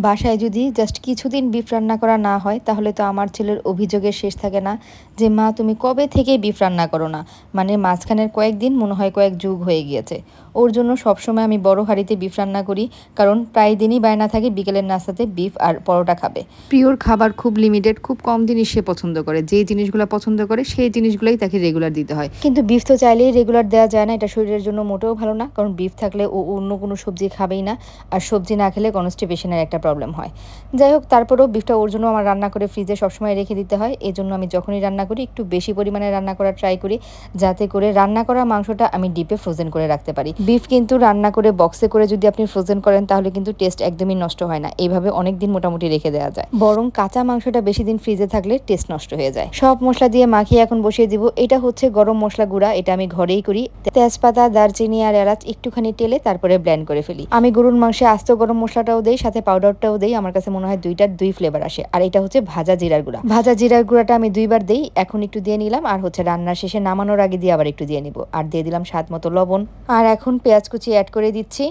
বাসায় যদি জাস্ট কিছুদিন বিফ রান্না করা না হয় তাহলে তো আমার ছেলের অভিযোগের শেষ থাকে না যে মা তুমি কবে থেকে বিফ রান্না করো না, মানে মাঝখানের কয়েকদিন মনে হয় কয়েক যুগ হয়ে গিয়েছে। ওর জন্য সবসময় আমি বড় হাঁড়িতে বিফ রান্না করি, কারণ প্রায় দিনই বায়না থাকে বিকেলের নাস্তাতে বিফ আর পরোটা খাবে। প্রিয়র খাবার খুব লিমিটেড, খুব কম জিনিস সে পছন্দ করে, যে জিনিসগুলো পছন্দ করে সেই জিনিসগুলোই তাকে রেগুলার দিতে হয়। কিন্তু বিফ তো চাইলেই রেগুলার দেওয়া যায় না, এটা শরীরের জন্য মোটেও ভালো না, কারণ বিফ থাকলে ও অন্য কোনো সবজি খাবেই না, আর সবজি না খেলে কনস্টিপেশনের একটা প্রবলেম হয়। যাই হোক, তারপরেও বিফটা ওর জন্য আমার রান্না করে ফ্রিজে সবসময় রেখে দিতে হয়। এই জন্য আমি যখনই রান্না করি একটু বেশি পরিমাণে রান্না করার ট্রাই করি, যাতে করে রান্না করা মাংসটা আমি ডিপে ফ্রোজেন করে রাখতে পারি। বিফ কিন্তু রান্না করে বক্সে করে যদি আপনি ফ্রোজেন করেন তাহলে কিন্তু টেস্ট একদমই নষ্ট হয় না, এইভাবে অনেক দিন মোটামুটি রেখে দেওয়া যায়। বরং কাঁচা মাংসটা বেশি দিন ফ্রিজে থাকলে টেস্ট নষ্ট হয়ে যায়। সব মশলা দিয়ে মাখিয়ে এখন বসিয়ে দিব। এটা হচ্ছে গরম মশলা গুঁড়া, এটা আমি ঘরেই করি। তেজপাতা, দারচিনি আর এলাচ একটুখানি তেলে তারপরে ব্লেন্ড করে ফেলি। আমি গরুর মাংসে আস্ত গরম মশলাটাও দেই, সাথে পাউডারটাও দেই। আমার কাছে মনে হয় দুইটার দুই ফ্লেভার আসে। আর এটা হচ্ছে ভাজা জিরার গুঁড়া। ভাজা জিরার গুঁড়াটা আমি দুইবার দেই, এখন একটু দিয়ে নিলাম, আর হচ্ছে রান্নার শেষে নামানোর আগে দিয়ে আবার একটু দিয়ে নিব, আর দিয়ে দিলাম স্বাদ মতো লবণ। আর এখন পেঁয়াজ কুচি অ্যাড করে দিচ্ছি।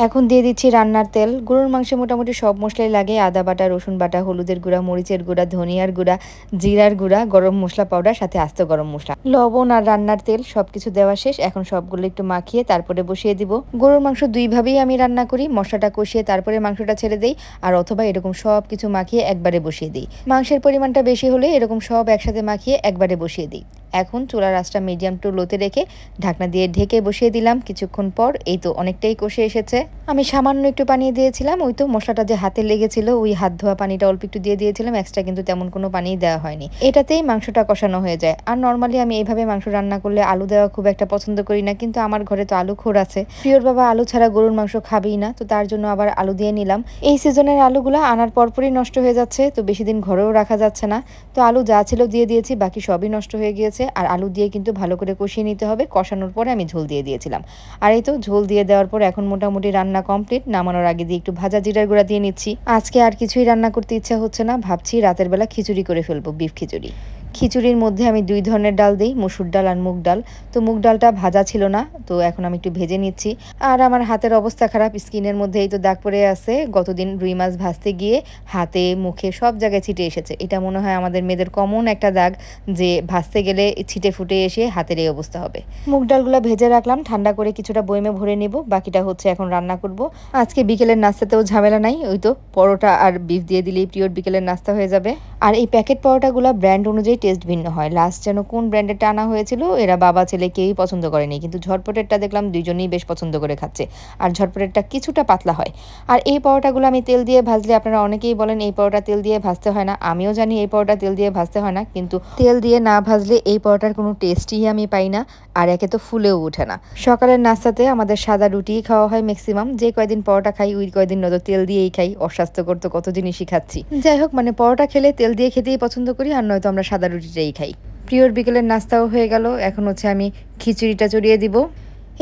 এখন দিয়ে দিচ্ছি রান্নার তেল। গরুর মাংসে মোটামুটি সব মশলাই লাগে, আদা বাটা, রসুন বাটা, হলুদের গুঁড়া, মরিচের গুঁড়া, ধনিয়ার গুঁড়া, জিরার গুঁড়া, গরম মশলা পাউডার, সাথে আস্ত গরম মশলা, লবণ আর রান্নার তেল সবকিছু দেওয়া শেষ। এখন সবগুলো একটু মাখিয়ে তারপরে বসিয়ে দিব। গরুর মাংস দুইভাবেই আমি রান্না করি, মশলাটা কষিয়ে তারপরে মাংসটা ছেড়ে দেই, আর অথবা এরকম সব কিছু মাখিয়ে একবারে বসিয়ে দিই। মাংসের পরিমাণটা বেশি হলে এরকম সব একসাথে মাখিয়ে একবারে বসিয়ে দিই। এখন চুলার আঁচটা মিডিয়াম টু লোতে রেখে ঢাকনা দিয়ে ঢেকে বসিয়ে দিলাম। কিছুক্ষণ পর এই তো অনেকটাই কষে এসেছে। আমি সামান্য একটু পানি দিয়েছিলাম, ওই তো মশলাটা যে হাতে লেগেছিল ওই হাত ধোয়া পানিটা অল্প একটু দিয়ে দিয়েছিলাম, এক্সট্রা কিন্তু তেমন কোনো পানি দেওয়া হয়নি। এটাতেই মাংসটা কষানো হয়ে যায়। আর নর্মালি আমি এইভাবে মাংস রান্না করলে আলু দেওয়া খুব একটা পছন্দ করি না, কিন্তু আমার ঘরে তো আলু খোর আছে। প্রিয়র বাবা আলু ছাড়া গরুর মাংস খাবেই না, তো তার জন্য আবার আলু দিয়ে নিলাম। এই সিজনের আলুগুলো আনার পরপরই নষ্ট হয়ে যাচ্ছে, তো বেশি দিন ঘরেও রাখা যাচ্ছে না, তো আলু যা ছিল দিয়ে দিয়েছি, বাকি সবই নষ্ট হয়ে গিয়েছে। আর আলু দিয়ে কিন্তু ভালো করে কষিয়ে নিতে হবে। কষানোর পরে আমি ঝোল দিয়ে দিয়েছিলাম, আর এই তো ঝোল দিয়ে দেওয়ার পর এখন মোটামুটি রান্না কমপ্লিট। নামানোর আগে দিয়ে একটু ভাজা জিরার গুঁড়া দিয়ে নিচ্ছি। আজকে আর কিছুই রান্না করতে ইচ্ছা হচ্ছে না, ভাবছি রাতের বেলা খিচুড়ি করে ফেলবো, বিফ খিচুড়ি। খিচুড়ির মধ্যে আমি দুই ধরনের ডাল দিই, মসুর ডাল আর মুগ ডাল। তো মুগ ডালটা ভাজা ছিল না, তো এখন আমি একটু ভেজে নিচ্ছি। আর আমার হাতের অবস্থা খারাপ, স্কিনের মধ্যে এই তো দাগ পড়ে আছে। গতদিন রুই মাছ ভাজতে গিয়ে হাতে, মুখে সব জায়গায় ছিটে এসেছে। এটা মনে হয় আমাদের মেয়েদের কমন একটা দাগ, যে ভাজতে গেলে ছিটে ফুটে এসে হাতের এই অবস্থা হবে। মুগ ডালগুলো ভেজে রাখলাম, ঠান্ডা করে কিছুটা বয়মে ভরে নিব, বাকিটা হচ্ছে এখন রান্না করব। আজকে বিকেলের নাস্তাতেও ঝামেলা নাই, ওই তো পরোটা আর বিফ দিয়ে দিলেই প্রিয়র বিকেলের নাস্তা হয়ে যাবে। আর এই প্যাকেট পরোটাগুলো ব্র্যান্ড অনুযায়ী টেস্ট ভিন্ন হয়। লাস্ট যেন কোন ব্র্যান্ডেরটা আনা হয়েছিল, এরা বাবা ছেলে কেউই পছন্দ করেনি, কিন্তু ঝটপটেরটা দেখলাম দুইজনেই বেশ পছন্দ করে খাচ্ছে। আর ঝটপটেরটা কিছুটা পাতলা হয়। আর এই পরোটাগুলো আমি তেল দিয়ে ভাজলে, আপনারা অনেকেই বলেন এই পরোটা তেল দিয়ে ভাজতে হয় না, আমিও জানি এই পরোটা তেল দিয়ে ভাজতে হয় না, কিন্তু তেল দিয়ে না ভাজলে এই পরোটার কোনো টেস্টই আমি পাই না, আর একে তো ফুলেও ওঠে না। সকালের নাস্তাতে আমাদের সাদা রুটিই খাওয়া হয় ম্যাক্সিমাম, যে কয়দিন পরোটা খাই ওই কয়দিন নয়তো তেল দিয়েই খাই। অস্বাস্থ্যকর তো কত জিনিসই খাচ্ছি। যাই হোক, মানে পরোটা খেলে তেল দিয়ে খেতেই পছন্দ করি, আর নয়তো আমরা সাদা রুটিটাই খাই। প্রিয়র বিকেলের নাস্তাও হয়ে গেল, এখন হচ্ছে আমি খিচুড়িটা চড়িয়ে দিব।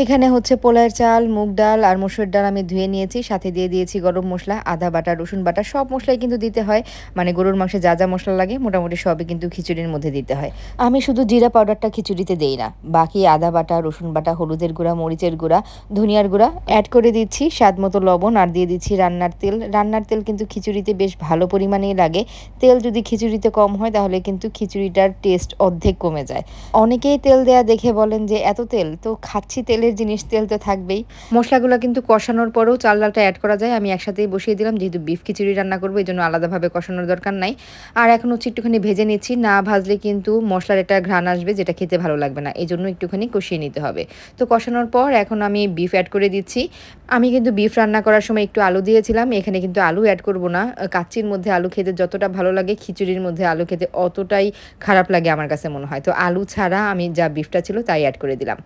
এখানে হচ্ছে পোলার চাল, মুগ ডাল আর মসুর ডাল আমি ধুয়ে নিয়েছি, সাথে দিয়ে দিয়েছি গরম মশলা, আদা বাটা, রসুন বাটা, সব মশলাই কিন্তু দিতে হয়। মানে গরুর মাংসে যা যা মশলা লাগে মোটামুটি সবই কিন্তু খিচুড়ির মধ্যে দিতে হয়। আমি শুধু জিরা পাউডারটা খিচুড়িতে দেই না, বাকি আদা বাটা, রসুন বাটা, হলুদের গুঁড়া, মরিচের গুঁড়া, ধনিয়ার গুঁড়া অ্যাড করে দিচ্ছি, স্বাদ মতো লবণ, আর দিয়ে দিচ্ছি রান্নার তেল। রান্নার তেল কিন্তু খিচুড়িতে বেশ ভালো পরিমাণেই লাগে। তেল যদি খিচুড়িতে কম হয় তাহলে কিন্তু খিচুড়িটার টেস্ট অর্ধেক কমে যায়। অনেকেই তেল দেয়া দেখে বলেন যে এত তেল, তো খাচ্ছি তেলের জিনিস, তেল তো থাকবেই। মশলাগুলো কিন্তু কষানোর পরেও চাল ডালটা অ্যাড করা যায়, আমি একসাথেই বসিয়ে দিলাম, যেহেতু বিফ খিচুড়ি রান্না করবো এই জন্য আলাদাভাবে কষানোর দরকার নাই। আর এখন হচ্ছে একটুখানি ভেজে নিচ্ছি, না ভাজলে কিন্তু মশলার একটা ঘ্রাণ আসবে, যেটা খেতে ভালো লাগবে না, এই জন্য একটুখানি কষিয়ে নিতে হবে। তো কষানোর পর এখন আমি বিফ অ্যাড করে দিচ্ছি। আমি কিন্তু বিফ রান্না করার সময় একটু আলু দিয়েছিলাম, এখানে কিন্তু আলু অ্যাড করব না। কাচ্চির মধ্যে আলু খেতে যতটা ভালো লাগে, খিচুড়ির মধ্যে আলু খেতে অতটাই খারাপ লাগে আমার কাছে মনে হয়। তো আলু ছাড়া আমি যা বিফটা ছিল তাই অ্যাড করে দিলাম।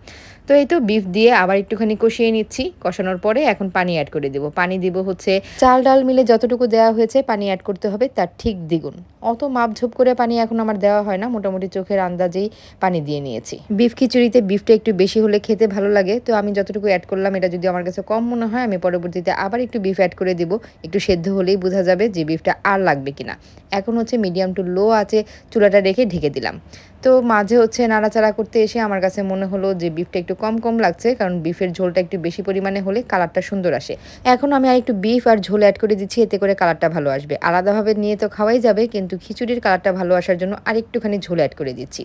তো এই তো বিফ দিয়ে আবার একটুখানি কষিয়ে নিচ্ছি। কষানোর পরে এখন পানি অ্যাড করে দেবো। পানি দিব হচ্ছে চাল ডাল মিলে যতটুকু দেওয়া হয়েছে পানি অ্যাড করতে হবে তার ঠিক দ্বিগুণ। অত মাপঝোপ করে পানি এখন আমার দেওয়া হয় না, মোটামুটি চোখের আন্দাজেই পানি দিয়ে নিয়েছি। বিফ খিচুড়িতে বিফটা একটু বেশি হলে খেতে ভালো লাগে, তো আমি যতটুকু অ্যাড করলাম, এটা যদি আমার কাছে কম মনে হয় আমি পরবর্তীতে আবার একটু বিফ অ্যাড করে দিব। একটু সেদ্ধ হলেই বোঝা যাবে যে বিফটা আর লাগবে কিনা। এখন হচ্ছে মিডিয়াম টু লো আছে চুলাটা রেখে ঢেকে দিলাম। তো মাঝে হচ্ছে নাড়াচাড়া করতে এসে আমার কাছে মনে হলো যে বিফটা একটু কম কম লাগছে। লাগছে, কারণ বিফের ঝোলটা একটু বেশি পরিমাণে হলে কালারটা সুন্দর আসে। এখন আমি আরেকটু বিফ আর ঝোল অ্যাড করে দিচ্ছি, এতে করে কালারটা ভালো আসবে। আলাদাভাবে নিয়ে তো খাওয়াই যাবে, কিন্তু খিচুড়ির কালারটা ভালো আসার জন্য আরেকটুখানি ঝোল অ্যাড করে দিচ্ছি।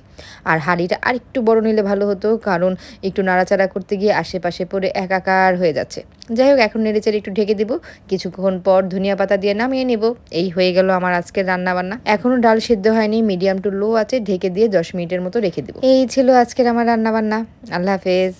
আর হাঁড়িটা আরেকটু বড় নিলে ভালো হতো, কারণ একটু নাড়াচাড়া করতে গিয়ে আশেপাশে পড়ে একাকার হয়ে যাচ্ছে। যাই হোক, এখন নেড়েচেড়ে একটু ঢেকে দিব, কিছুক্ষণ পর ধনিয়া পাতা দিয়ে নামিয়ে নেব। এই হয়ে গেল আমার আজকের রান্নাবান্না। এখনও ডাল সিদ্ধ হয়নি, মিডিয়াম টু লো আছে ঢেকে দিয়ে 10 মিনিটের মতো রেখে দেব। এই ছিল আজকের আমার রান্নাবান্না। আল্লাহ হাফেজ।